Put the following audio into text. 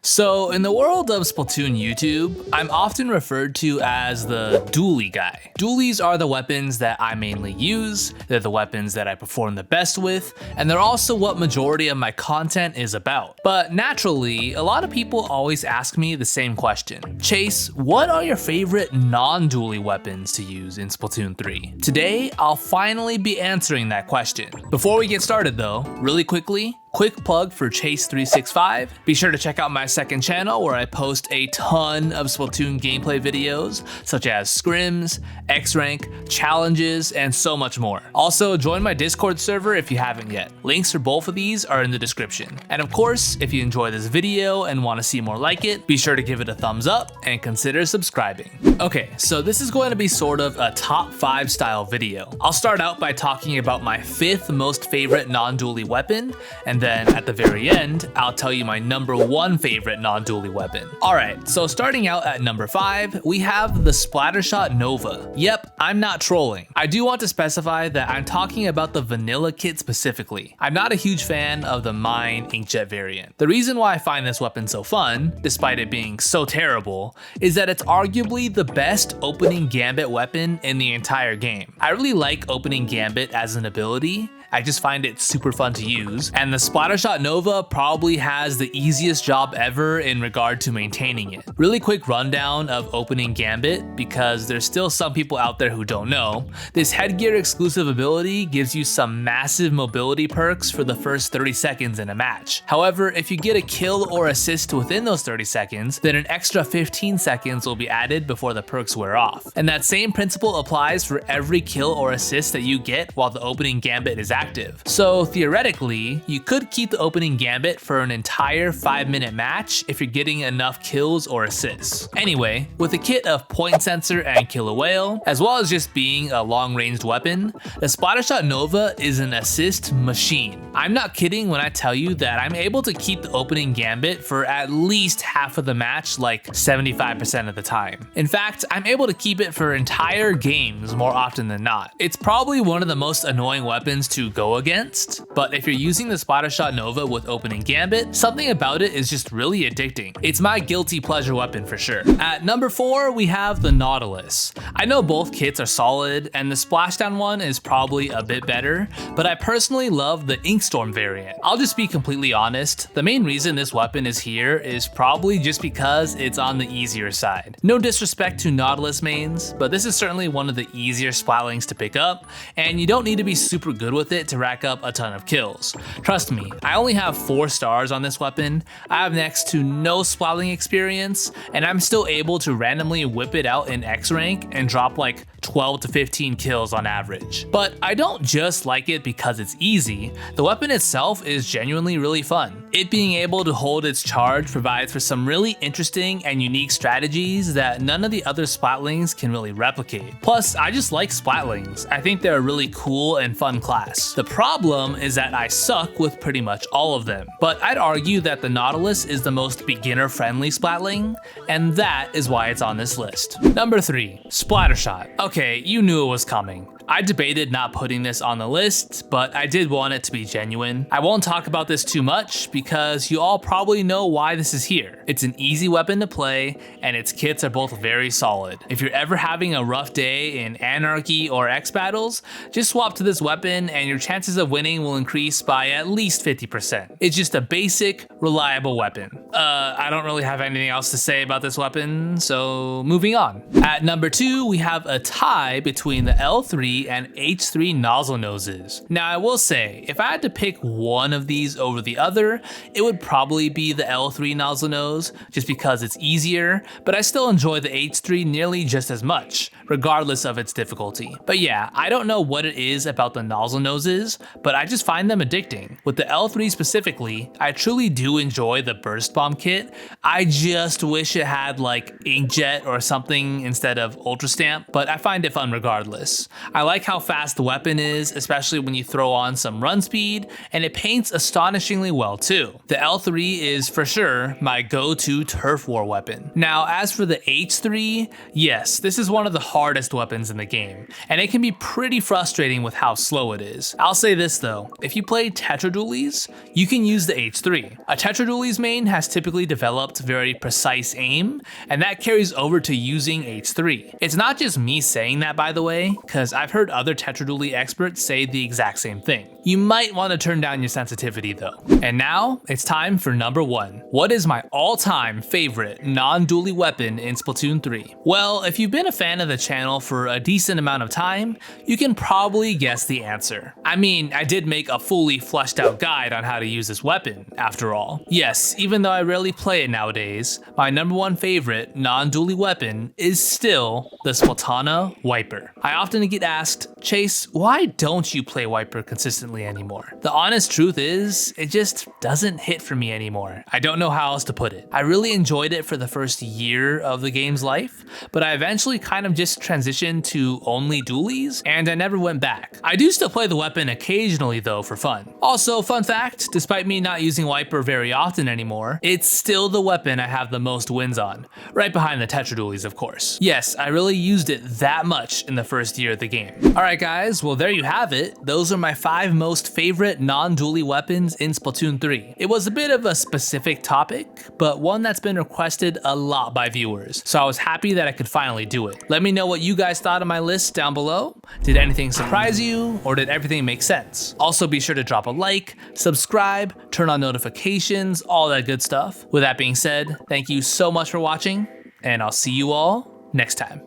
So in the world of Splatoon YouTube, I'm often referred to as the dually guy. Dualies are the weapons that I mainly use, they're the weapons that I perform the best with, and they're also what majority of my content is about. But naturally, a lot of people always ask me the same question. Chase, what are your favorite non-dually weapons to use in Splatoon 3? Today, I'll finally be answering that question. Before we get started though, really quickly, quick plug for Chase365. Be sure to check out my second channel where I post a ton of Splatoon gameplay videos such as scrims, X-Rank, challenges, and so much more. Also, join my Discord server if you haven't yet. Links for both of these are in the description. And of course, if you enjoy this video and want to see more like it, be sure to give it a thumbs up and consider subscribing. Okay, so this is going to be sort of a top 5 style video. I'll start out by talking about my 5th most favorite non-dually weapon, and then at the very end, I'll tell you my number 1 favorite non-dually weapon. Alright, so starting out at number 5, we have the Splatshot Nova. Yep, I'm not trolling. I do want to specify that I'm talking about the vanilla kit specifically. I'm not a huge fan of the Mine Inkjet variant. The reason why I find this weapon so fun, despite it being so terrible, is that it's arguably the best opening gambit weapon in the entire game. I really like opening gambit as an ability. I just find it super fun to use, and the Splatshot Nova probably has the easiest job ever in regard to maintaining it. Really quick rundown of opening gambit, because there's still some people out there who don't know. This headgear exclusive ability gives you some massive mobility perks for the first 30 seconds in a match. However, if you get a kill or assist within those 30 seconds, then an extra 15 seconds will be added before the perks wear off. And that same principle applies for every kill or assist that you get while the opening gambit is active. So theoretically, you could keep the opening gambit for an entire 5-minute match if you're getting enough kills or assists. Anyway, with a kit of point sensor and killer whale, as well as just being a long-ranged weapon, the Splatshot Nova is an assist machine. I'm not kidding when I tell you that I'm able to keep the opening gambit for at least half of the match, like 75% of the time. In fact, I'm able to keep it for entire games more often than not. It's probably one of the most annoying weapons to go against, but if you're using the Splatshot Nova with opening gambit, something about it is just really addicting. It's my guilty pleasure weapon for sure. At number 4, we have the Nautilus. I know both kits are solid, and the splashdown one is probably a bit better, but I personally love the Inkstorm variant. I'll just be completely honest, the main reason this weapon is here is probably just because it's on the easier side. No disrespect to Nautilus mains, but this is certainly one of the easier splatlings to pick up, and you don't need to be super good with it to rack up a ton of kills. Trust me, I only have 4 stars on this weapon, I have next to no splatling experience, and I'm still able to randomly whip it out in X rank and drop like 12 to 15 kills on average. But I don't just like it because it's easy, the weapon itself is genuinely really fun. It being able to hold its charge provides for some really interesting and unique strategies that none of the other splatlings can really replicate. Plus, I just like splatlings. I think they're a really cool and fun class. The problem is that I suck with pretty much all of them, but I'd argue that the Nautilus is the most beginner-friendly splatling, and that is why it's on this list. Number 3, Splattershot. Okay, you knew it was coming. I debated not putting this on the list, but I did want it to be genuine. I won't talk about this too much because you all probably know why this is here. It's an easy weapon to play, and its kits are both very solid. If you're ever having a rough day in Anarchy or X battles, just swap to this weapon and your chances of winning will increase by at least 50%. It's just a basic, reliable weapon. I don't really have anything else to say about this weapon, so moving on. At number 2, we have a tie between the L3 and H3 nozzle noses. Now I will say, if I had to pick one of these over the other, it would probably be the L3 nozzle nose, just because it's easier, but I still enjoy the H3 nearly just as much, regardless of its difficulty. But yeah, I don't know what it is about the nozzle noses, but I just find them addicting. With the L3 specifically, I truly do enjoy the burst bomb kit. I just wish it had like inkjet or something instead of ultra stamp, but I find it fun regardless. I like how fast the weapon is, especially when you throw on some run speed, and it paints astonishingly well too. The L3 is for sure my go-to turf war weapon. Now as for the H3, yes, this is one of the hardest weapons in the game, and it can be pretty frustrating with how slow it is. I'll say this though, if you play Dualies, you can use the H3. A Dualies main has typically developed very precise aim, and that carries over to using H3. It's not just me saying that, by the way, because I've heard other Dualie experts say the exact same thing. You might want to turn down your sensitivity though. And now it's time for number 1. What is my all-time favorite non-dually weapon in Splatoon 3? Well, if you've been a fan of the channel for a decent amount of time, you can probably guess the answer. I mean, I did make a fully fleshed out guide on how to use this weapon, after all. Yes, even though I rarely play it nowadays, my number 1 favorite non-dually weapon is still the Splatana Wiper. I often get asked, Chase, why don't you play Wiper consistently anymore? The honest truth is, it just doesn't hit for me anymore. I don't know how else to put it. I really enjoyed it for the first year of the game's life, but I eventually kind of just transitioned to only dualies, and I never went back. I do still play the weapon occasionally though for fun. Also, fun fact, despite me not using Wiper very often anymore, it's still the weapon I have the most wins on, right behind the Dualies of course. Yes, I really used it that much in the first year of the game. Alright guys, well there you have it. Those are my 5 most favorite non-dually weapons in Splatoon 3. It was a bit of a specific topic, but one that's been requested a lot by viewers, so I was happy that I could finally do it. Let me know what you guys thought of my list down below. Did anything surprise you, or did everything make sense? Also be sure to drop a like, subscribe, turn on notifications, all that good stuff. With that being said, thank you so much for watching, and I'll see you all next time.